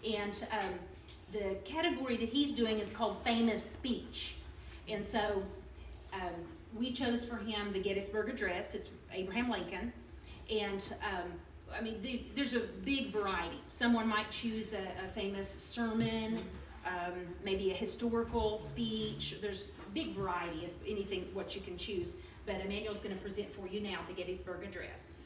And the category that he's doing is called famous speech. And so we chose for him the Gettysburg Address. It's Abraham Lincoln. And there's a big variety. Someone might choose a famous sermon, maybe a historical speech. There's a big variety of anything, what you can choose. But Emmanuel's going to present for you now the Gettysburg Address.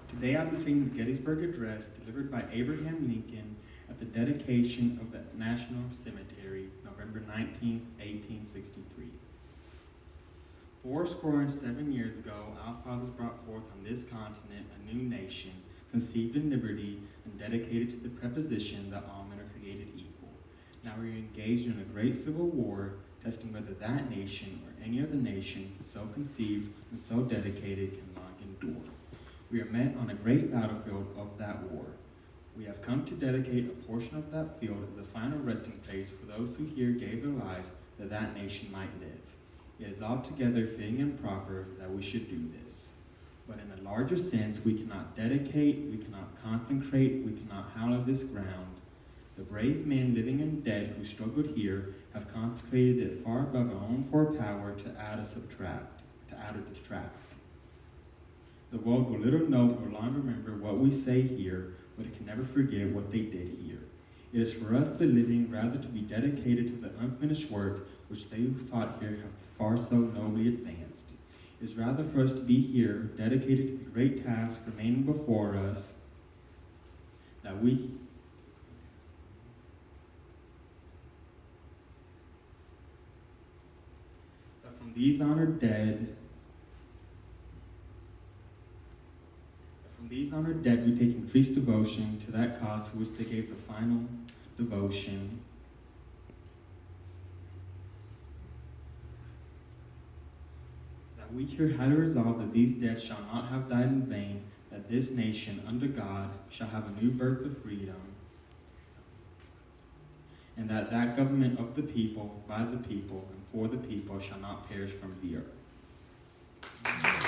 Today I'll be singing the Gettysburg Address delivered by Abraham Lincoln at the dedication of the National Cemetery, November 19, 1863. 7 years ago, our fathers brought forth on this continent a new nation, conceived in liberty and dedicated to the preposition that all men are created equal. Now we are engaged in a great civil war, testing whether that nation or any other nation, so conceived and so dedicated, can long endure. We are met on a great battlefield of that war. We have come to dedicate a portion of that field as the final resting place for those who here gave their lives that that nation might live. It is altogether fitting and proper that we should do this. But in a larger sense, we cannot dedicate, we cannot consecrate, we cannot hallow this ground. The brave men living and dead who struggled here have consecrated it far above our own poor power to add or subtract, to add or detract. The world will little note or long remember what we say here, but it can never forget what they did here. It is for us, the living, rather to be dedicated to the unfinished work which they who fought here have far so nobly advanced. It is rather for us to be here, dedicated to the great task remaining before us, that from these honored dead we take increased devotion to that cause for which they gave the final devotion. That we here highly resolve that these dead shall not have died in vain, that this nation under God shall have a new birth of freedom, and that that government of the people, by the people, and for the people shall not perish from the earth.